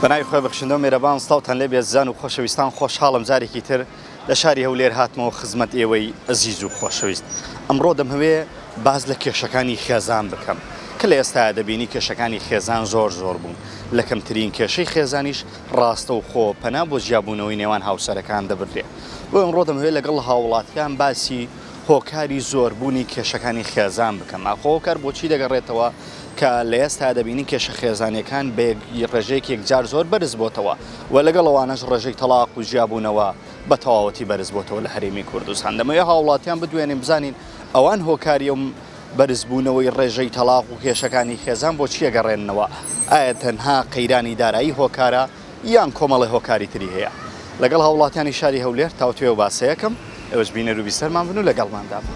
بەناوی خۆی بەخشندە و میێرەبان سڵاوتان لێ بێزان و خۆشەویستان خۆشحاڵم جارێکی تر لە شاری هەولێر هاتمەوە خزمەت ئێوەی ئەزیز و خۆشەویست. ئەمڕۆ دەمەوێ باز لە کێشەکانی خێزان بکەم کە لە ئێستا دەبینی کێشەکانی خێزان زۆر بوون. لە کەمترین کێشەی خێزانیش ڕاستە و خۆپەنا بۆ جیابوونەوەی نێوان هاوسەرەکان دەبردرێ. بۆ ئەمڕۆ دەمەوێت لەگەڵ هاوڵاتیان باسی هۆکاری زۆربوونی کێشەکانی خێزان بکەم. هۆکار بۆچی دەگەڕێتەوە کە لە ئێستا دەبینین کێشە خێزانەکان بە ڕێژەیەک یەکجار زۆر بەرز بۆتەوە و لەگەڵەوانەش ڕێژەی تەلاق و ژیابوونەوە بە تەواوەتی بەرز بۆتەوە لە هەرێمی کوردستان. دەمەوێت هاوڵاتیان بدوێنین بزانین ئەوان هۆکاریە بەرزبوونەوەی ڕێژەی تەلاق و کێشەکانی خێزان بۆ چیە گەڕێننەوە؟ ئایا تەنها قەیرانی دارایی هۆکارە یان کۆمەڵی هۆکاری تری هەیە؟ لەگەڵ هاوڵاتیانی شاری هەولێر تاوتوێ و باسەیەکەم ئێوەش بینەر و بیسەرمان بن و لەگەڵماندا بن.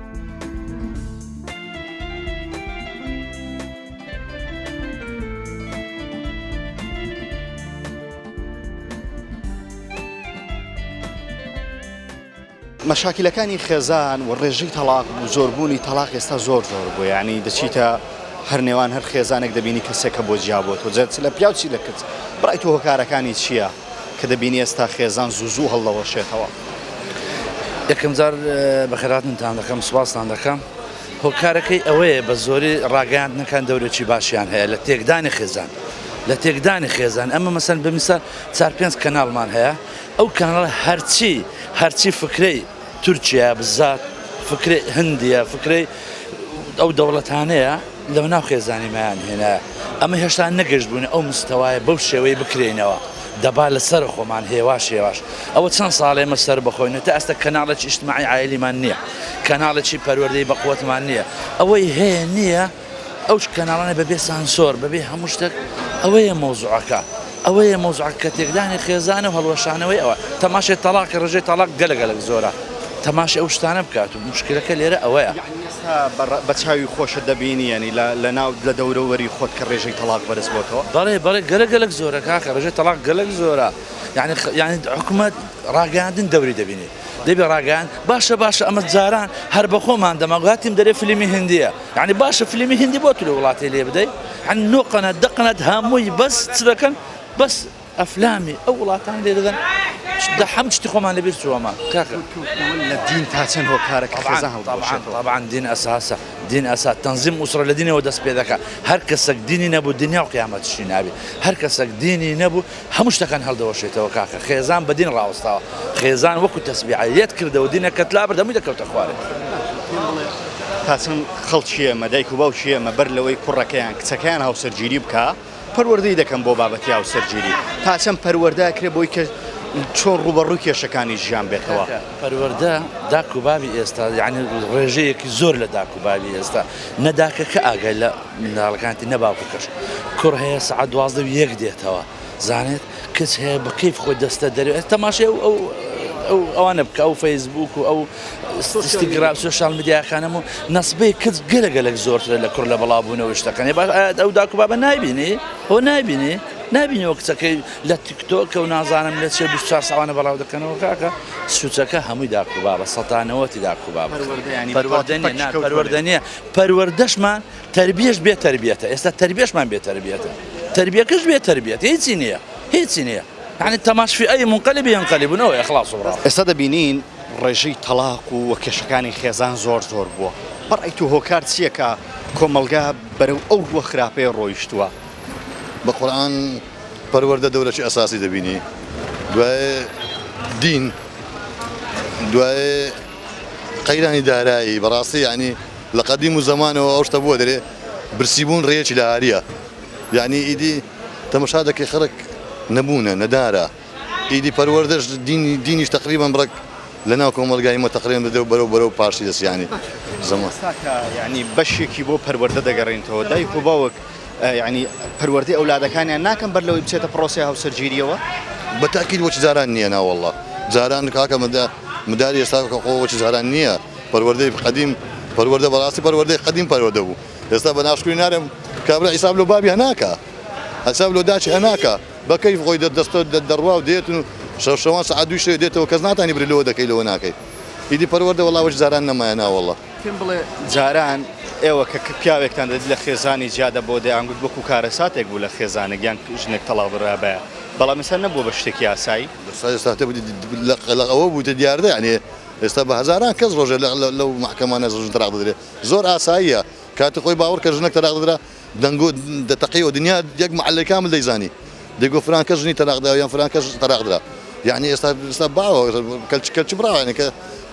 مەشاکلەکانی خێزان و ڕێژەی تەلاق و زۆربوونی تەلاق ئێستا زۆر بووە، یعنی دەچیتە هەر نێوان هەر خێزانێک دەبینی کەسێکە بۆ جیابۆت و جێت لە پیا و چی لە کچ. بڕای تۆ هۆکارەکانی چییە کە دەبینی ئێستا خێزان زوو هەڵدەوەشێتەوە؟ یەکەم جار بەخێراتتان دەکەم، سوپاستان دەکەم. هۆکارەکەی ئەوەیە بە زۆری ڕاگەیاندنەکان دەورێکی باشیان هەیە لە تێکدانی خێزان. لە تێکدانی خێزان ئەمە مەسەن بەمیسال 4-5 کەناڵمان هەیە. ئەو کاناڵە هەرچی فکرەی تورکیا بزات، فکرەی هەندیە، فکرەی ئەو دەوڵەتانەیە لەمە ناو خێزانیمایان هێنایە. ئەمە هێشتا نەگەشت بوون ئەو مستەوایە بەو شێوەی بکرێنەوە. دەبا لەسەر خۆمان هێواش ئەوە چەند ساڵێ ئێمە سەر بخۆینە تا ئەستا کەناڵێکی ئیجتیماعی عایلیمان نییە، کەناڵێکی پەروەردەی بەقووەتمان نییە. ئەوەی هەیە نییە ئەو کەناڵانە بەبێ سانسۆر بەبێ هەموو شتێک. ئەوەیە مۆزوعەکە، ئەوەیە مۆزوعە کە تێکدانی خێزانە و هەڵوەشانەوەی ئەوە. تەماشای تەلاق ڕێژەی تەلاق گەلک زۆرە، تەماشای ئەو شتانە بکات و مشکلەکە لێرە ئەوەیە. بە چاوی خۆشە دەبینی ینی لە دەورەوەری خۆت کە ڕێژەی تەلاق بەرز بۆتەوە؟ بەڵێ گەلک زۆرە کاکە، ڕێژەی تەلاق گەلک زۆرە. یعنی حکوومەت ڕاگەاندن دەوری دەبینی، دەبێ ڕاگەیان باشە ئەمە جاران هەر بە خۆمان دەماغاتیم دەرێ فیلمی هندیە. یعنی باشە فیلمی هندی بۆ تو لە وڵاتی لێ بدەیت، یعنی 9 قەنەت 10 قەنەت هەمووی بەس چ دەکەن؟ بەس ئەفلامی ئەو وڵاتان لێ دەدەن. هەم شتی خۆمان لەبیر چووەمان کاکە. لە دین تا چەند هۆکارێک خێزان هەڵدەوەشێتەوە؟ طبعاً دین ئەساسە، دین ئەساس تەنزیم ئوسرە لە دینەوە دەست پێ دەکات. هەر کەسێک دینی نەبوو دنیا و قیامەتیشی نابێت. هەر کەسێک دینی نەبوو هەموو شتەکان هەڵدەوەشێتەوە کاکە. خێزان بە دین ڕاوەستاوە، خێزان وەکو تەسبیعەت کردەوە دینەکەت لابرد هەمووی دەکەوتە خوارێ. تا چەند خەڵکی ئێمە دایک و باوکی ئێمە بەر لەوەی کوڕەکەیان کچەکەیان هاوسەرگیری بکە پەروەردەی دەکەم بۆ بابەتی هاوسەرگیری. تا چەند پەروەردەکرێ بۆی کە چۆن ڕوبەڕووی کێشەکانی ژیان بێتەوە؟ پەروەردە داک و بابی ئێستا یعنی ڕێژەیەکی زۆر لە داک و بابی ئێستا نەداکەکە ئاگای لە منداڵەکانتی نەباوکەکەش. کوڕ هەیە سەعات 12 دێتەوە، زانێت کچ هەیە بە کەیف خۆی دەستە دەرێت. تەماشای ئەوانە بکە، ئەو فەیسبوک و ئەو ئینستاگرام سۆشیال میدیاکانەم و نەسبەی کچ گەلک زۆرترە لە کوڕ لە بەڵاوبوونەوە شتەکەنی. ئەو داک و بابە نایبینی؟ هۆ نابینەوە کچەکەی لە تیکتۆکە و نازانم لە 24 ساوانە بەڵاو دەکەنەوە کاکە. سوچەکە هەمووی داک و بابە، سەتانەوەتی داک و بابە. پەروەردە نییە. پەروەردەشمان تەربیەش بێ تەربیەتە. ئێستا تەربیەشمان بێ تەربیەتە، تەربیەکەش بێ تەربیەت. هیچی نییە. يعني تەماشفی ئەی منقلبی ينقلبونەوە ئەخلاص و ڕاو. ئێستا دەبینین ڕێژەی تەلاق و کێشەکانی خێزان زۆر بووە. بەڕای تو هۆکار چییە کە کۆمەلگا بەرەو ئەو ڕووە خراپەیە ڕۆیشتووە؟ بە قورئان پەروەردە دەورەکی ئەساسی دەبینی، دوایێ دین، دوایێ قەیرانی دارایی. بەڕاستی یعنی لە قەدیم و زەمانەوە ئەو شتە بووە دەرێ برسیبوون ڕێیەکی لە هاریە. یعنی ئیدی تەماشا دەکەی خەڵک نەبوونە نەدارە. ئیدی پەروەردەش دینیش تقریبا بڕک لە ناو کۆمەلگایمە تقریبا دەدە بەرەو پاشی دەستیانی زەمان. یعنی بەشێکی بۆ پەروەردە دەگەڕێنەوە. دایک و باوک یعنی پەروەردەی ئەولادەکانیان ناکەن بەر لەوەی بچێتە پرۆسی هاوسەرگیریەوە؟ بەتاکید وەچ جاران نییە ناوەڵڵا. جاران کاکە مداری ئێستا وەچ جاران نییە. پەروەردەی قەدیم پەروەردە بەڕاستی پەروەردەی قەدیم پەروەردە بوو. ئێستا بە ناشکری نارم کابرا حیساب لەو بابی هەناکە، حساب لەو داچی هەناکە. بەکەیف خۆی دەستە دەڕوا و دێت و شەوان سەعات 2 دێتەوە کەس ناتانی بری لەوە دەکەی لەوە ناکەی. ئیدی پەروەردە وەڵا وەچ جاران نەمایە ناوەڵڵا. پێم بڵێ جاران ئێوە کە پیاوێکتان دەدی لە خێزانی جیادە بۆ دەیانگوت وەکو کارە ساتێک بوو لە خێزانێک یان ژنێک تەڵاو بڕابەیە بەڵام ئێستا نەبوو بە شتێکی ئاسایی ئەوە بووتە دیاردە یعنی ئێستا بە هەزاران کەس ڕۆژێ لەو محکەمانە ژن تەلاق دەدرێت زۆر ئاساییە کاتی خۆی باوەڕ کە ژنێک تەلاق دەدرا دەنگۆ دەتەقیەوە دنیا یەک محلەی کامل دەیزانی دەیگۆ فلان کەس ژنی تەلاق دا یان فلان کەس تەلاق درا یعنی ئێستا باوە کەلچ براوە یعنی کە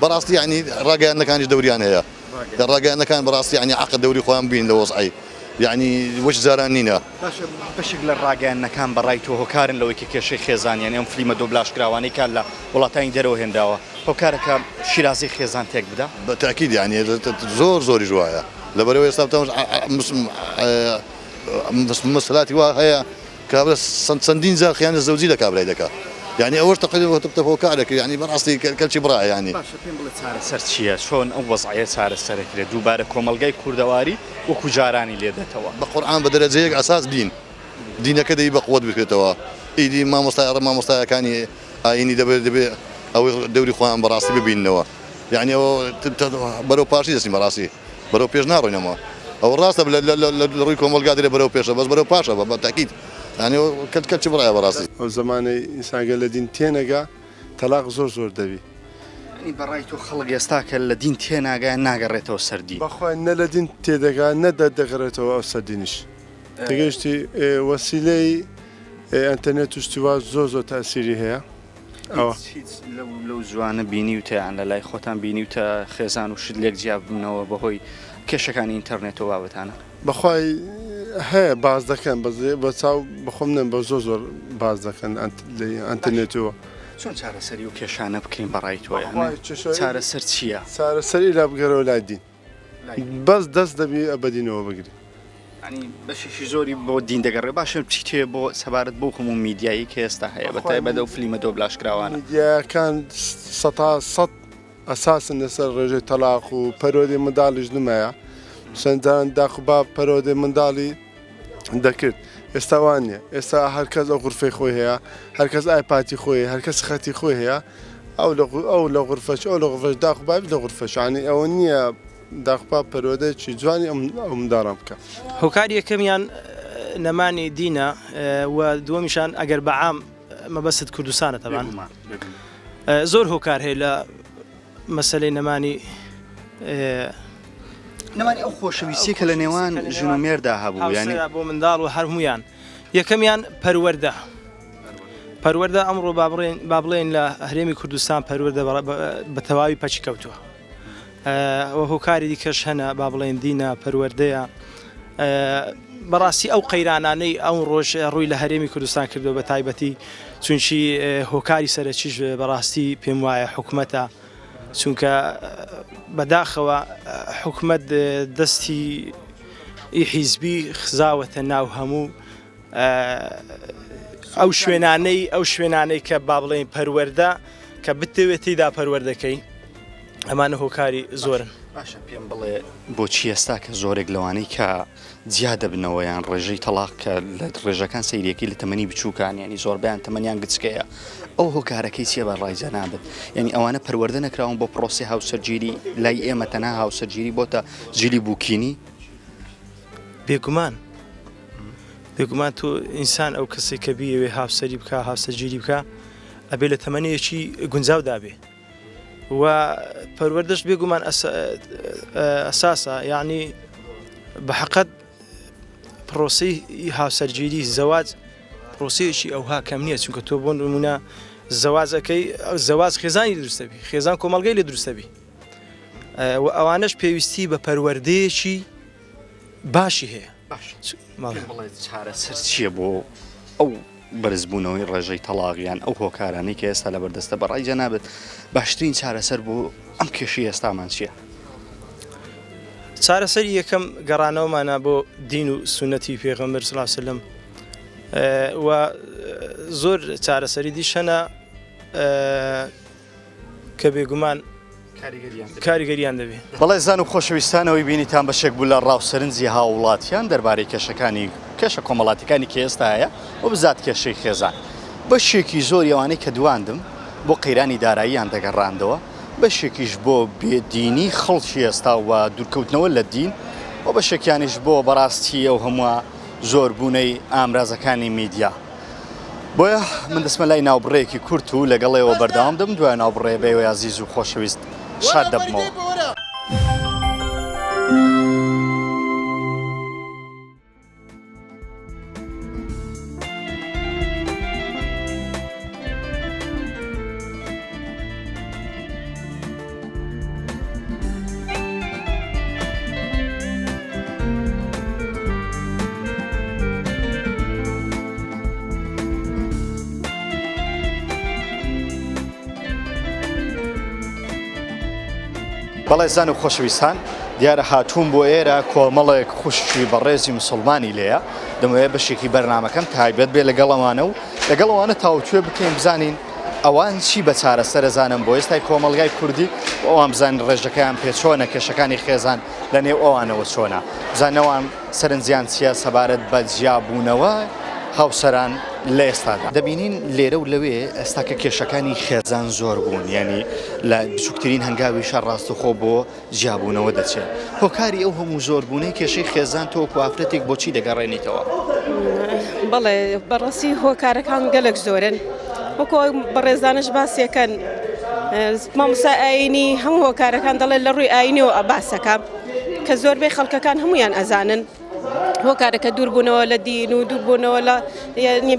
بەڕاستی یعنی ڕاگەیاندنەکانی دەوریان هەیە ڕاگەیاندنەکان بەڕاستی یعنی عەقد دەوری خۆیان بین لە وەزعی یعنی وەش زاران نینە بەشێک لە ڕاگەیاندنەکان بەڕای تۆ هۆکارن لەوەی کە کێشەی خێزان یعنی ئەم فلیمە دۆبلاشکراوانەی کار لە وڵاتانی دەرەوە هێنداوە هۆکارەکە شیرازی خێزان تێک بدە بەتاکید یعنی زۆری جوایە لەبەرەوەی ئێستا مەسەلاتی وا هەیە کابرا چەندین جار خیانەت زەوجی لە کابرای دەکات یعنی ئەوەش تقریبا هۆکارێک یعنی بەڕاستی کەلکی برایە یعنی باشە پێم بڵێ چارەسەر چییە چۆن ئەو وەزعیە چارەسەرەکرێت دووبارە کۆمەلگای کوردەواری وەکو جارانی لێدێتەوە بە قورئان بە دەرەجەیەک ئەساس دینەکە دەی بەقوت بکرێتەوە ئیدی مامۆستایەکانی ئاینی دەبێت ئەوەی دەوری خۆیان بەڕاستی ببینەوە یعنی ئەوە بەرەو پاشی دەستین بەڕاستی بەرەو پێش ناڕۆینەوە ئەوە ڕاستە لە ڕووی کۆمەلگا دەرێ بەرەو پێشە بەس بەرەو پاشە بە تاکید یعنی کەلچ برایە بەڕاستی ئەو زمانەی ئینسانگە لە دین تێنەگا تەلاق زۆر دەبی بەڕای تۆ خەڵک ئێستا کە لە دین تێناگایان ناگەڕێتەوە سەردی بەخوای نە لە دین تێدەگا نەدەدەگەڕێتەوە ئەو سەردینیش دەگەشتی وەسیلەی ئەنتەرنێت و شتیوا زۆر تاسیری هەیە ئەوە لەو جوانە بینی وتیان لە لای خۆتان بینی وتە خێزان و شت لێک جیاب بوونەوە بەهۆی کێشەکانی ئینتەرنێتەوە بابەتانە بەخوای هەیە باز دەکەن بە چاو بەخۆم نم بە زۆر باز دەکەن ئەنتەرنێتەوە چۆن چارەسەری و کێشانە بکەین بەڕای تۆیان چارەسەر چییە؟ چارەسەری لا بگەرەوە لای دین بەس دەست دەبی ئەبەدینەوە بگری ینی بەشێکی زۆری بۆ دین دەگەڕێ باشە چی تێ بۆ سەبارەت بۆ هەموو میدیایی کە ئێستا هەیە بەتایبەت ئەو فلیمە دۆبلاشکراوانە میدیاکان سەد ئەساسن لەسەر ڕێژەی تەلاق و پەرۆدی منداڵیش نمایە چەندان داخوبا پەرۆدی منداڵی دەکرد ئێستا وان نیە ئێستا هەرکەس ئەو غورفەی خۆی هەیە هەرکەس ئایپاتی خۆی هەرکەس خەتی خۆی هەیە ئەو لە غورفەش ئەو لە غورفەش داخوبا لە غورفەشانی ئەوە نییە داخپا پەرۆدەیەکی جوانی ئەو منداڵان بکە هۆکاری یەکەمیان نەمانی دینە و دووەمیشان ئەگەر بەعام مەبەست کوردستانە تەبان زۆر هۆکار هەیە لە مەسەلەی نەمانی ئەو خۆشەویستی کە لە نێوان ژن و مێردا هەبوو یعنی بۆ منداڵ و هەرمویان یەکەمیان پەروەردە ئەمڕۆ با بڵێن لە هەرێمی کوردستان پەروەردە بە تەواوی پەچی کەوتووە ئەوە هۆکاری دیکەش هەنە با بڵێن دینە پەروەردەیە بەڕاستی ئەو قەیرانانەی ئەو ڕۆژ ڕووی لە هەرێمی کوردستان کردو بە تایبەتی چونچی هۆکاری سەرەکیش بەڕاستی پێم وایە حکومەتە چونکە بەداخەوە حکومەت دەستی حیزبی خزاوەتە ناو هەموو ئەو شوێنانەی کە با بڵێن پەروەردە کە بتەوێتیدا پەروەردەکەی ئەمانە هۆکاری زۆرن باشە پێم بڵێ بۆچی ئێستا کە زۆرێک لەوانەی کە جیا دەبنەوەیان ڕێژەی تەلاق کە لە ڕێژەکان سەیرەکی لە تەمەنی بچووکان ینی زۆربیان تەمەنیان گچکەیە ئەو هۆکارەکەی چیە بە ڕای جەنابێت یعنی ئەوانە پەروەردە نەکراون بۆ پرۆسی هاوسەرگیری لای ئێمە تەنها هاوسەرگیری بۆتە جلی بووکینی بێگومان تۆ ئینسان ئەو کەسێک کە بیەوێ هاوسەری بکە هاوسەرگیری بکە ئەبێ لە تەمەنیەکی گونجاو دابێ و پەروەردەش بێگومان ئەساسە یعنی بە حەقەت پرۆسی هاوسەرگیری زەواج پرۆسەیەکی ئەوها کەم نییە چونکە تۆ بۆ نمونە زەواج خێزانی دروستەبی خێزان کۆمەڵگەی لێ دروستەبی و ئەوانش پێویستی بە پەروەردەیەکی باشی هەیە چارەسەر چییە بۆ ئەو بەرزبوونەوەی ڕێژەی تەلاقیان ئەو هۆکارانەی کە ئێستا لە بەردەستە بە ڕای جەنابێت باشترین چارەسەر بۆ ئەم کێشەی ئێستامان چییە؟ چارەسەری یەکەم گەڕانەوەمانە بۆ دین و سونەتی پێغەمبەر صلی الله علیه وسلم و زۆر چارەسەری دیشەنە کە بێگومان کاریگەریان دەبێت. بەڵێ زان و خۆشەویستانەوەی بینیتان بەشێک بوو لە ڕاوسەرنجی هاوڵاتیان دەربارەی کێشە کۆمەڵاتیەکانی کە ئێستا هەیە و بزات کێشەی خێزان بەشێکی زۆر ئەوانەی کە دواندم بۆ قەیرانی داراییان دەگەڕاندەوە بەشێکیش بۆ بێدینی خەڵکی ئێستا و دوورکەوتنەوە لە دین و بەشێکیانیش بۆ بەڕاستی ئەو هەمووە زۆربوونەی ئامرازەکانی میدیا. بۆیە من دەسمە لای ناوبڕەیەکی کورت و لەگەڵەوە بەردەوام دەم دوای ناوبڕێ بەوەی عزیز و خۆشەویست شاد دەبمەوە. بەڵێ زان و خۆشەویستان دیارە هاتووم بۆ ئێرە کۆمەڵێک خوشکی بەڕێزی مسلمانی لێیە دەمەوێت بەشێکی بەرنامەکەم تایبەت بێ لەگەڵەوانە و لەگەڵەوانە تاوتوێ بکەین بزانین ئەوان چی بە چارەسەر زانم بۆ ئێستای کۆمەلگای کوردی ئەوان بزانین ڕێژەکەیان پێ چۆنە کێشەکانی خێزان لە نێو ئەوانەوە چۆنە بزانەوەوان سەرنجیان چیە سەبارەت بە جیابوونەوە هاوسەران لە ئێستادا دەبینین لێرە و لەوێ ئێستا کە کێشەکانی خێزان زۆر بوون ینی لە بچووکترین هەنگاویشە ڕاستەخۆ بۆ جیابوونەوە دەچێت هۆکاری ئەو هەموو زۆربوونەی کێشەی خێزان تۆکو ئافرەتێک بۆچی دەگەڕێنیتەوە؟ بەڵێ بەڕاستی هۆکارەکان گەلێک زۆرن وەکو بەڕێزانش باسیەکەن مامۆستا ئاینی هەموو هۆکارەکان دەڵێن لە ڕووی ئاینیەوە ئەباسەکە کە زۆربەی خەڵکەکان هەمویان ئەزانن هۆکارەکە دووربوونەوە لە دین و دووربوونەوە لە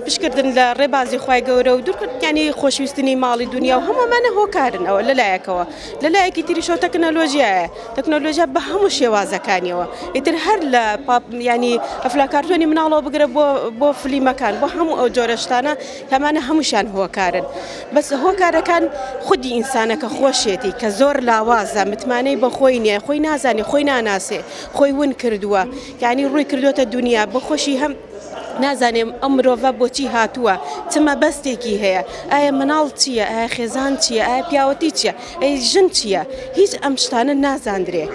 پشکردن لە ڕێبازی خوای گەورە و دوورکردنی خۆشویستنی ماڵی دنیا و هەمومانە هۆکارن ئەوە لەلایەکەوە لەلایەکی تریشەوە تەکنەلۆژیایە تەکنەلۆژیا بە هەموو شێوازەکانیەوە ئیتر هەر لە ینی ئەفلاکارتۆنی مناڵەوە بگرە بۆ فلیمەکان بۆ هەموو ئەو جۆرەشتانە کەمانە هەمووشان هۆکارن بەس هۆکارەکان خودی ئینسانەکە خۆشێتی کە زۆر لاوازە متمانەی بە خۆی نییە خۆی نازانێ خۆی ناناسێ خۆی ون کردووە یعنی ڕووی کردوتە دنیا بەخۆشی هەم نازانێم ئەم مرۆڤە بۆچی هاتووە چمە بەستێکی هەیە ئایا مناڵ چییە ئایا خێزان چییە ئایا پیاوەتی چییە ئەی ژن چییە هیچ ئەم شتانە نازاندرێ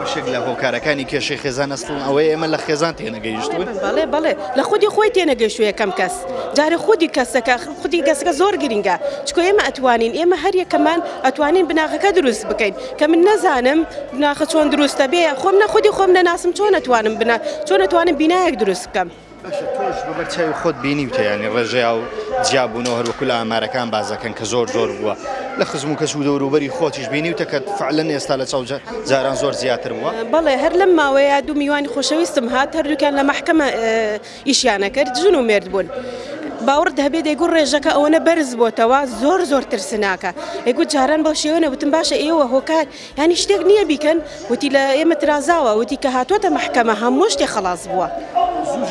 بەشێک لە هۆکارەکانی کێشەی خێزان ئەسڵن ئەوەی ئێمە لە خێزان تێنەگەیشتوون بەڵێ لە خودی خۆی تێنەگەیشتووە یەکەم کەس جارێ خودی کەسەکە خودی گەسەکە زۆر گرنگە چکۆ ئێمە ئەتوانین ئێمە هەر یەکەمان ئەتوانین بناغەکە دروست بکەین کە من نەزانم بناغە چۆن دروستە بێ خۆم نەخودی خۆم نەناسم چۆن ئەتوانم بینایەک دروست بکەم تۆش بەبەرچاوی خۆت بینیوتە ینی ڕێژەیە و جیابوونەوە هەروەکو لە ئامارەکان بازەکەن کە زۆر بووە لە خزم و کەس و دەوروبەری خۆتیش بینیوتە کە فعلەن ئێستا لە چاو جاران زۆر زیاتر بووە بەڵێ هەر لەم ماوەیە دوو میوانی خۆشەویستم هات هەردووکیان لە محکەمە ئیشیانە کرد ژن و مێرد بوون باوەڕ هەبێت دەیگوت ڕێژەکە ئەوەنە بەرز بۆتەوە زۆر ترسناکە ئەیگوت جاران بەو شێوەنە وتم باشە ئێوە هۆکار ینی شتێک نییە بیکەن وتی لە ئێمە ترازاوە وتی کە هاتوۆتە محکەمە هەموو شتێک خلاص بووە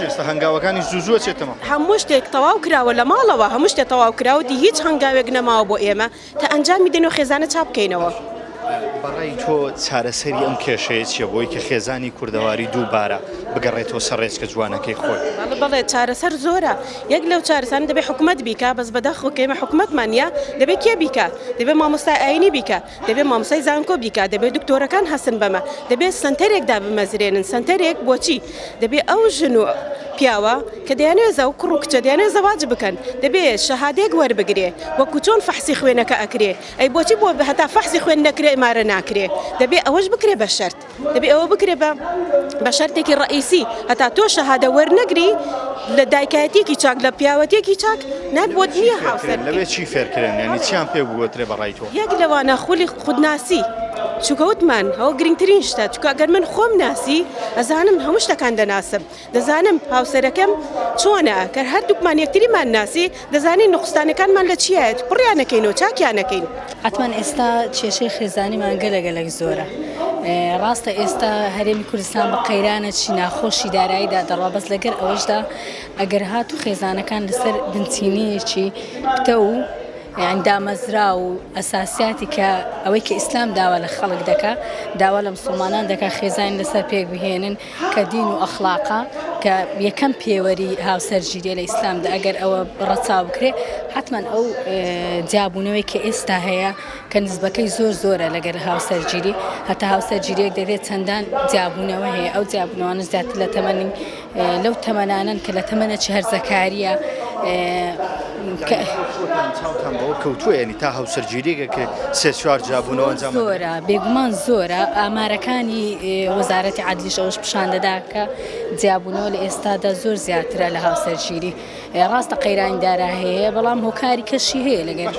ئێستا هەنگاوەکانی زوو چێتەوە هەموو شتێک تەواو کراوە لە ماڵەوە هەموو شتێک تەواو کراوەتی هیچ هەنگاوێک نەماوە بۆ ئێمە تا ئەنجامی دێن و خێزانە چاپ بکەینەوە بەڕای تۆ چارەسەری ئەم کێشەیە چیە بۆی کە خێزانی کوردەواری دووبارە بگەڕێتەوە سەر ڕێچکە جوانەکەی خۆی بەڵێ چارەسەر زۆرە یەک لەو چارەسان دەبێت حکومت بیکە بەس بەداخۆکەمە حکومتمانە دەبێت کێ بیکە دەبێت مامۆستا ئاینی بیکە دەبێت مامۆسای زانکۆ بیکە دەبێت دکتۆرەکان هەسن بەمە دەبێت سنتەرێکدا بمەزرێنن سنتەرێک بۆچی دەبێت ئەو ژن و پیاوە کە دەیانێزە و کوڕ و کچە دەیانێت زەواج بکەن دەبێت شەهادەیەک وەربگرێ وەکو چۆن فەحسی خوێنەکە ئەکرێ ئەی بۆچی بۆ هەتا فەحسی خوێن نەکرێ ئێمارە ناکرێ دەبێت ئەوەش بکرێ بە شەرت دەبێت ئەوە بکرێ بە شەرتێکی ڕئیسی هەتا تۆ شەهادە وەرنەگری لە دایکایەتێکی چاک لە پیاوەتێکی چاک نەبووە نییە هاوسەر لەوێ چی فێرکردن ینی چیان پێ بووەترێ بەڕای تۆ یەک لەوانە خولی خودناسی چووکەوتمان ئەو گرنگترین شتە چکە ئەگەر من خۆم ناسی ئەزانم هەموو شتەکان دەناسم دەزانم هاوسەرەکەم چۆنە کە هەردووکمان یەکتریمان ناسی دەزانین نقستانەکانمان لە چیایەت پڕیانەکەینەوە چاکیانەکەین حتمان ئێستا کێشەی خێزانیمان گەلەگەلێک زۆرە ڕاستە ئێستا هەرێمی کوردستان بە قەیرانە چی ناخۆشی داراییدا دەڕوا بەس لەگەر ئەوەشدا ئەگەر هاتو خێزانەکان لەسەر بنچینیەکی پتە و دامەزرا و ئەساسیاتی کە ئەوەی کە ئیسلام داوا لە خەڵک دەکا داوا لە مسلمانان دەکا خێزان لەسەر پێک بهێنن کە دین و ئەخلاقا کە یەکەم پێوەری هاوسەرگیریە لە ئیسلامدا ئەگەر ئەوە ڕەچاو بکرێ حتمان ئەو جیابوونەوەی کە ئێستا هەیە کە نسبەکەی زۆرە لەگەر هاوسەرگیری هەتا هاوسەرگیریەک دەبێت چەندان جیابوونەوە هەیە ئەو جیابوونەوەە زیاتر لە تەمەنی لەو تەمەنانن کە لە تەمەنە چهەرزەکاریە چاوتان بەوە کەوتووە تا هەوسەرگیریەکە سێ چوار جابوونەوە ئەنجام زۆرە بێگومان زۆرە ئامارەکانی وەزارەتی عەدلیش ئەوش پیشان دەدا کە جیابوونەوە لە ئێستادا زۆر زیاترە لە هاوسەرگیری ڕاستە قەیرانیدارا هەیە بەڵام هۆکاری کەشی هەیە لەگەر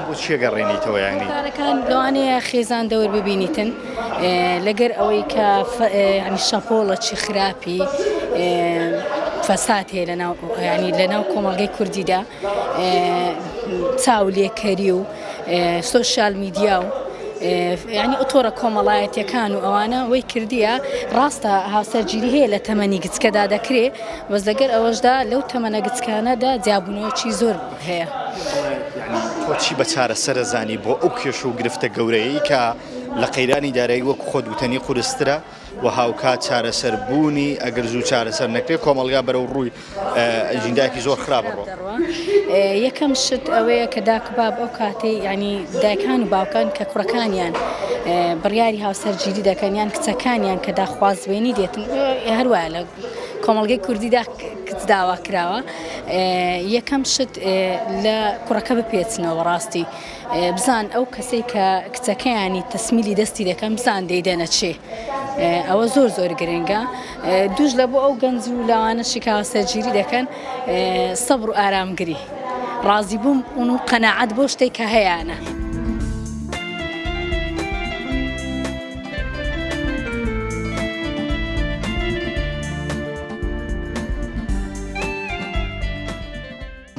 بۆ چیە گەڕێنیتەوە یانی هۆکارەکان لەوانەیە خێزان دەور ببینیتن لەگەر ئەوەی کە ینی شەپۆڵەکی خراپی فەساد هەیە لەناو کۆمەڵگەی کوردیدا چاولێکەری و سۆشیال میدیا و ینی ئۆتۆرە کۆمەڵایەتیەکان و ئەوانە وەی کردیە ڕاستە هاوسەرگیری هەیە لە تەمەنی گچکەدا دەکرێت بەس لەگەر ئەوەشدا لەو تەمەنە گچکانەدا جیابوونەوەکی زۆر هەیە تۆ چی بە چارەسەرە زانی بۆ ئەو کێش و گرفتە گەورەیەی کە لە قەیرانی دارایی وەک خۆت وتەنی قورسترە و هاوکات چارەسەر بوونی ئەگەر زوو چارەسەر نەکرێت کۆمەڵگا بەرەو ڕووی ئەنجیندایەکی زۆر خراپ بڕۆ یەکەم شت ئەوەیە کە داکباب ئەو کاتەی ینی دایکان و باوکان کە کوڕەکانیان بڕیاری هاوسەرگیری دەکەنیان کچەکانیان کە داخوازبێنی دێتن هەروایە لە کۆمەڵگەی کوردیدا کچ داوا کراوە یەکەم شت لە کوڕەکە بپێچنەوە ڕاستی بزان ئەو کەسەی کە کچەکەیانی تەسمیلی دەستی دەکەم بزان دەیدەنە چێ ئەوە زۆر زۆر گرنگە دووش لە بۆ ئەو گەنج و لاوانەشی کە هاوسەرگیری دەکەن سەبر و ئارامگری ڕازی بووم و قەناعەت بۆ شتێک کە هەیەە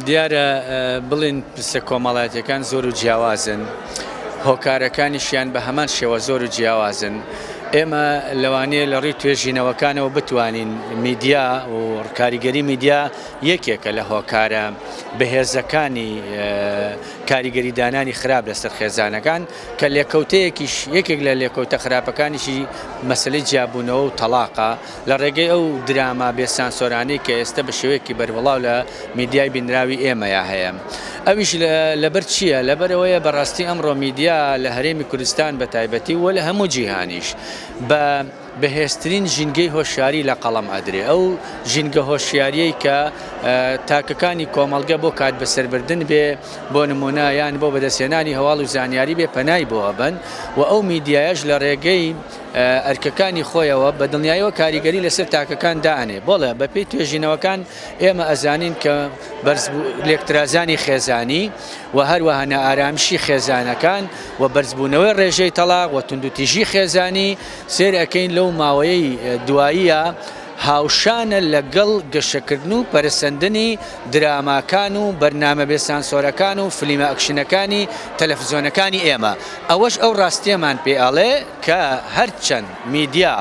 دیارە بڵین پرسە کۆمەڵایەتەکان زۆر و جیاوازن هۆکارەکانیشیان بە هەمان شێوە زۆر و جیاوازن ئێمە لەوانەیە لە ڕێی توێژینەوەکانەوە بتوانین میدیا و کاریگەری میدیا یەکێکە لە هۆکارە بەهێزەکانی کاریگەری دانانی خراپ لەسەر خێزانەکان کە لێکەوتەیەکیش یەکێک لە لێکەوتە خراپەکانیشی مەسلەی جیابوونەوە و تەلاقە لە ڕێگەی ئەو دراما بێسانسۆرانەی کە ئێستا بە شێوەیەکی بەربڵاو لە میدیای بینراوی ئێمەیە هەیە ئەویش لەبەر چییە لەبەرەوەیە بەڕاستی ئەمڕۆ میدیا لە هەرێمی کوردستان بە تایبەتی وە لە هەموو جیهانیش بە بەهێزترین ژینگەی هۆشیاری لە قەڵەم ئەدرێ ئەو ژینگە هۆشیاریەی کە تاکەکانی کۆمەڵگە بۆ کات بەسەربردن بێ بۆ نمونە یان بۆ بەدەستێنانی هەواڵ و زانیاری بێ پەنای بۆ هەبن و ئەو میدیایەش لە ڕێگەی ئەرکەکانی خۆیەوە بە دڵنیاییەوە کاریگەری لەسەر تاکەکان دائنێ بۆڵێ بەپێی توێژینەوەکان ئێمە ئەزانین کە لێکترازانی خێزانی و هەروەها نەئارامشی خێزانەکان و بەرزبوونەوەی ڕێژەی تەلاق و توندوتیژی خێزانی سێر ئەەکەین لەو ماوەیەی دواییە هاوشانە لەگەڵ گەشەکردن و پەرسەندنی دراماکان و بەرنامە بێسانسۆرەکان و فلیمە ئەکشنەکانی تەلەڤیزۆنەکانی ئێمە ئەوەش ئەو ڕاستیەمان پێ ئەڵێ کە هەرچەند میدیا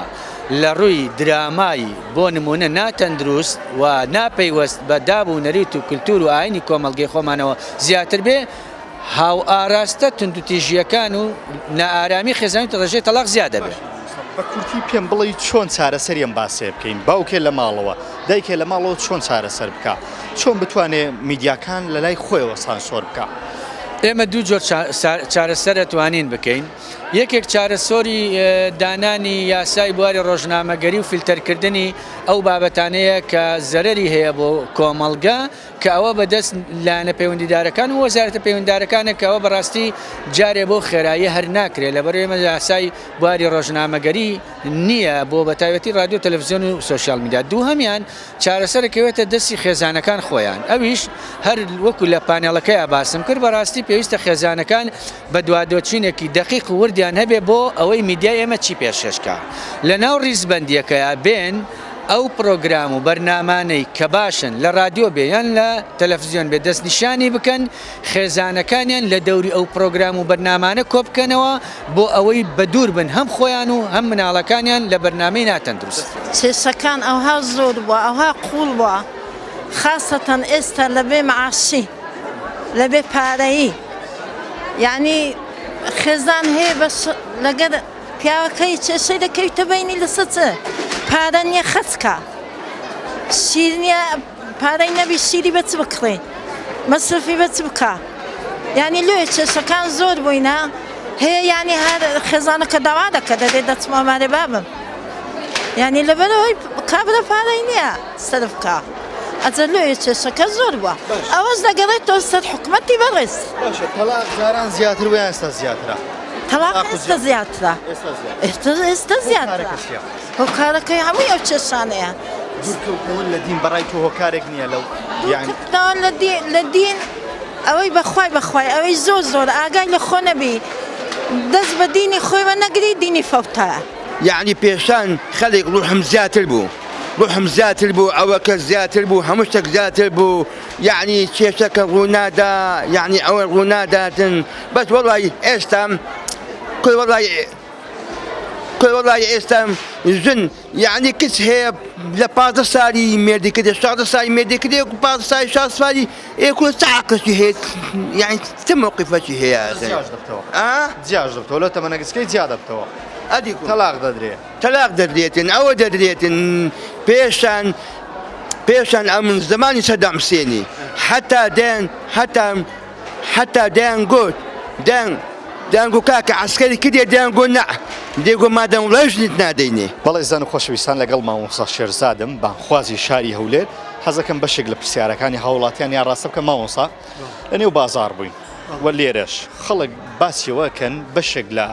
لە ڕووی درامایی بۆ نمونە ناتەندروست و ناپەیوەست بە دابوونەریت و کولتور و ئاینی کۆمەڵگەی خۆمانەوە زیاتر بێ هاو ئاراستە توندوتیژیەکان و نائارامی خێزانی ڕێژەی تەلاق زیادە بێ بە کورتی پێم بڵێ چۆن چارەسەریان باسێ بکەین باوکێ لە ماڵەوە دایکێ لە ماڵەوە چۆن چارەسەر بکە چۆن بتوانێت میدیاکان لە لای خۆیەوە سانسۆر بکە ئێمە دوو جۆر چارەسەر دەتوانین بکەین یەکێک چارەسۆری دانانی یاسای بواری ڕۆژنامەگەری و فیلتەرکردنی ئەو بابەتانەیە کە زەرەری هەیە بۆ کۆمەڵگە کە ئەوە بەدەست لایەنە پەیوەندیدارەکان و وەزارەتە پەیوەندیدارەکانە کە ئەوە بەڕاستی جارێ بۆ خێرایی هەر ناکرێت لەبەر ئێمە یاسای بواری ڕۆژنامەگەری نییە بۆ بەتایبەتی رادیۆ تەلەڤیزیۆن و سۆشیال میدیا دوو هەمیان چارەسەرەکەوێتە دەستی خێزانەکان خۆیان ئەویش هەر وەکو لە پانێڵەکەی باسم کرد بەڕاستی پێویستە خێزانەکان بە دوادۆچینێکی دقیق و وردیان هەبێ بۆ ئەوەی میدیای ئێمە چی پێشکەشکە لە ناو ڕیزبەندیەکەیە بێن ئەو پرۆگرام و بەرنامانەی کە باشن لە رادیۆ بێیان لە تەلەڤیزیۆن بێ دەستنیشانی بکەن خێزانەکانیان لە دەوری ئەو پرۆگرام و بەرنامانە کۆبکەنەوە بۆ ئەوەی بەدوور بن هەم خۆیان و هەم مناڵەکانیان لە بەرنامەی ناتەندروست سێسەکان ئەوها زۆر بووە ئەوها قوڵ بووە خاستەن ئێستا لەبێ معاشی لەبێ پارەیی یعنی خێزان هەیە بەس لەگەر پیاوەکەی چێشەی دەکەویتە بینی لەسەر چ پارە نییە خەچکە شیر نییە پارەی نەبی شیری بەچ بکڕێ مەسرفی بەچ بکە یعنی لێ چێشەکان زۆر بووینە هەیە یعنی هەر خێزانەکە داوا دەکە دەدێت دەچمە مارێ بابم یعنی لەبەرەوەی کابرا پارەی نییە سەرف بکە ئەجەلوێ کێشەکە زۆر بووە ئەوەش دەگەڕێتەوە سەر حکومەتی بەڕێز تەلاق جاران زیاتر وە ئێستا زیاترە تەلاق ئێستا زیاترە ئێستا زیاترە هۆکارەکەی هەمووی ئەو کێشانەیە دوورکەوتنەوە لە دین بەڕای تۆ هۆکارێک نییە لەو یعنی لە دین ئەوەی بەخوای ئەوەی زۆر ئاگای لە خۆ نەبی دەست بە دینی خۆیوە نەگری دینی فەوتایە يعني بيشان خلق روحهم زياتر بو أوك زياتر بو همشتك زياتر بو يعني تشيشك غنادا يعني أول غنادا بس والله إستم كل والله إستم زن يعني كس هي لبعض الساري مردي كده شخص الساري مردي كده بعض الساري شخص الساري يكون تعقل شيء يعني تموقف شيء هي زیاج دەبتەوە لە تەمەنەگەسکەی جیا دەبتەوە أديكم تەلاق دەدرێتن ئەوە دەدرێتن پێشان ئەو من زمانی سەدام حوسێنی حتا دەیان گوت دەیانگو کاکە عەسکەری کردێ دەیانگو نە دێگو مادەم وڵەژنیت نادەینێ. بەڵێ زان و خۆشەویستان لەگەڵ مامۆستا شێرزادم بانخوازی شاری هەولێر حەزەکەم بەشێک لە پرسیارەکانی هاوڵاتیان یان ڕاستە بکەم مامۆستا لەنێو بازار بووین وە لێرەش خەڵک باسیەوەکەن بەشێک لە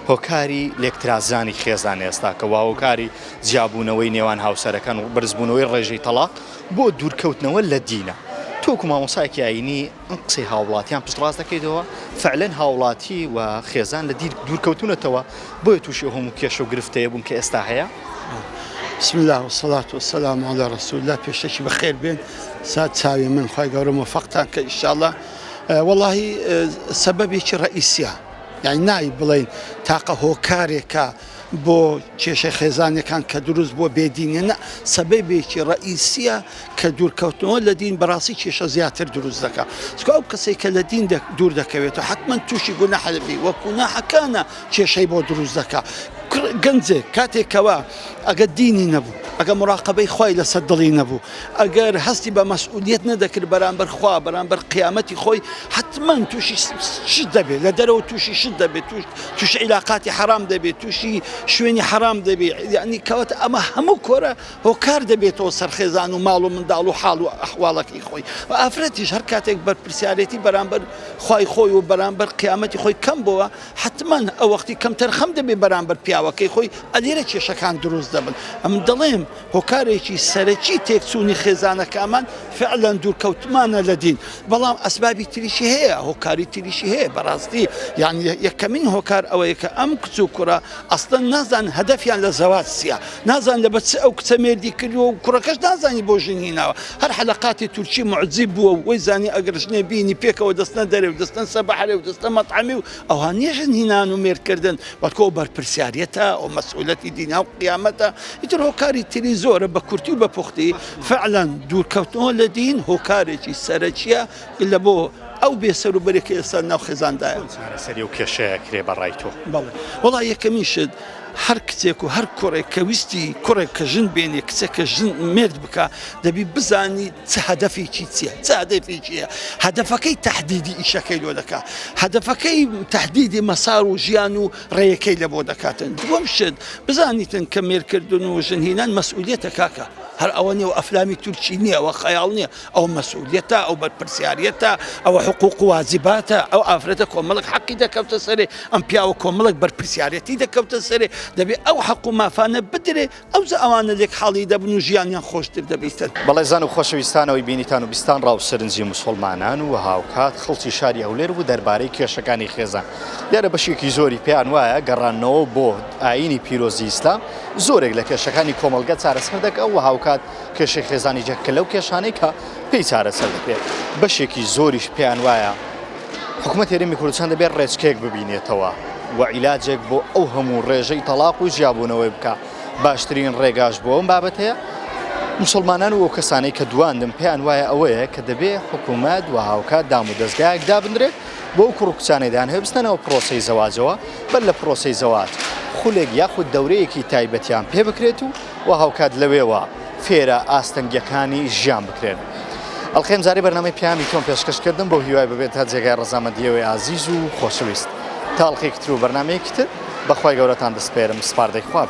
هۆکاری لێکترازانی خێزان ئێستا کە وا هۆکاری جیابوونەوەی نێوان هاوسەرەکان و بەرزبوونەوەی ڕێژەی تەلاق بۆ دوورکەوتنەوە لە دینە. تۆکو مامۆسایەکی ئاینی ئەم قسەی هاوڵاتیان پشتڕاست دەکەیتەوە فعلەن هاوڵاتی و خێزان لە دوورکەوتونەتەوە بۆیە تووشی هەموو کێشە و گرفتەیە بوون کە ئێستا هەیە. بسم الله والصلاة والسلام على رسول الله پێشتەکی بەخێر بێن سات چاوی من خی گەورە موفقتان کە ئینشاءالله والله سەبەبێکی ڕئیسیە یعنی نای بڵێن تاقە هۆکارێکە بۆ کێشە خێزانەکان کە دروست بۆ بێدینە نە سەبەبێکی ڕئیسیە کە دوورکەوتنەوە لە دین بەڕاستی کێشە زیاتر دروست دەکات چکە ئەو کەسێک کە لە دین دوور دەکەوێتەوە حتمما تووشی گوناح دەبێت وە گوناحەکانە کێشەی بۆ دروست دەکات گەنجێک کاتێکەوە ئەگە دینی نەبوو ئەگە مراقبەی خوای لەسەر دڵی نەبوو ئەگەر هەستی بە مەسئولیت نەدەکرد بەرامبەر خوا بەرامبەر قیامەتی خۆی حتمما تووشی شت دەبێت لە دەرەوە تووشی شت دەبێت تووشی عیلاقاتی حرام دەبێت تووشی شوێنی حرام دەبێت یعنی کەواتە ئەمە هەموو کۆرە هۆکار دەبێتەوە سەرخێزان و ماڵ و منداڵ و حاڵ و ئەحواڵەکەی خۆی و ئافرەتیش هەر کاتێک بەرپرسیارەتی بەرامبەر خوای خۆی و بەرامبەر قیامەتی خۆی کەم بووە حتمما ئەو وەختی کەم تەرخەم دەبێت بەرامبەر پیاوەکەی خۆی ئەلێرە کێشەکان دروست دەبن ئەم دەڵێم هۆکارێکی سەرەکی تێکچوونی خێزانەکەمان فعلەن دوورکەوتمانە لە دین بەڵام ئەسبابی تریشی هەیە هۆکاری تریشی هەیە بەڕاستی یان یەکەمین هۆکار ئەوەیە کە ئەم کچ و کوڕە ئەسڵەن نازان هەدەفیان لە زەواج چییە نازان لە بە چ ئەو کچە مێردی کردووە و کوڕەکەش نازانی بۆ ژن هیناوە هەر حەلەقاتی تورکی معجیب بووە وەی زانی ئەگەر ژنێ بینی پێکەوە دەستنە دەرێ و دەستن سەبەحرێ و دەستە مەطعەمی و ئەوها نییە ژن هینان و مێردکردن وەکۆ بەرپرسیارەتە ئەو مەسئولەتی دینا و قیامەتە ئیتر هۆکاری تری زۆرە بە کورتی و بە پوختی فعلەن دوورکەوتنەوە لە دین هۆکارێکی سەرەکیە لە بۆ ئەو بێسەر و بەرێکی ئێستا ناو خێزاندایە سەری و کێشەیە کرێ بەڕای تۆ بەڵێ وەڵا یەکەمین شت هەر کچێک و هەر کوڕێک کە ویستی کوڕێک کە ژن بێنێ کچێکە ژن مرد بکە دەبی بزانی چه هەدەفێکی چییە چه هەدەفی چییە هەدەفەکەی تەحدیدی ئیشەکەی لۆ دەکات هەدەفەکەی تەحدیدی مەسار و ژیان و ڕێیەکەی لە بۆ دەکاتن دووەم شت بزانیتن کە مێردکردن و ژنهێنان مەسئولیەتە کاکە هەر ئەوە نیە و ئەفلامی تورکی نییە ئەوە خەیاڵ نییە ئەو مەسئولیەتە ئەو بەرپرسیارەتە ئەوە حقوق و واجباتە ئەو ئافرەتە کۆمەڵک حەقی دەکەوتە سەرێ ئەم پیاوە کۆمەڵک بەرپرسیارەتی دەکەوتە سەرێ دەبێت ئەو حەق و مافانە بدرێ ئەو ئەوانە لێک حاڵی دەبن و ژیانیان خۆشتر دەبیتن بەڵێ زان و خۆشەویستانەوەی بینیتان و بیستان ڕاو سەرنجی موسڵمانان و هاوکات خەڵکی شاری هەولێر و دەربارەی کێشەکانی خێزان لێرە بەشێکی زۆری پێیان وایە گەڕانەوە بۆ ئاینی پیرۆزی ئیسلام زۆرێک لە کێشەکانی کۆمەلگە چارەسەر دەکە و هاوکات کێشەی خێزانی جەکە لەو کێشانەی کە پێی چارەسەر دەکرێت بەشێکی زۆریش پێیان وایە حکوومەت هێرمی کوردستان دەبێت ڕێچکێک ببینێتەوە و عیلاجێک بۆ ئەو هەموو ڕێژەی تەلاق و ژیابوونەوەی بکە باشترین ڕێگاش بۆ ئەم بابەت هەیە مسلمانان و ئەو کەسانەی کە دواندم پێیان وایە ئەوەیە کە دەبێت حکوومەت و هاوکات دام و دەستگایەک دابنرێت بۆ ئەو کوڕ و کچانەیدان هەیە بستنەوە پرۆسەی زەواجەوە بەر لە پرۆسەی زەواج خولێک یاخود دەورەیەکی تایبەتیان پێ بکرێت و هاوکات لەوێوە فێرە ئاستەنگیەکانی ژیان بکرێن ئەڵخێم جارێ بەرنامەی پیامی تۆم پێشکەشکردن بۆ هیوای ببێت تا جێگای ڕەزامەندیەوەی ئازیز و خۆشەویست تاڵقێکتر و بەرنامەیەکتر بەخوای گەورەتان دەسپێرم سپاردەی خواب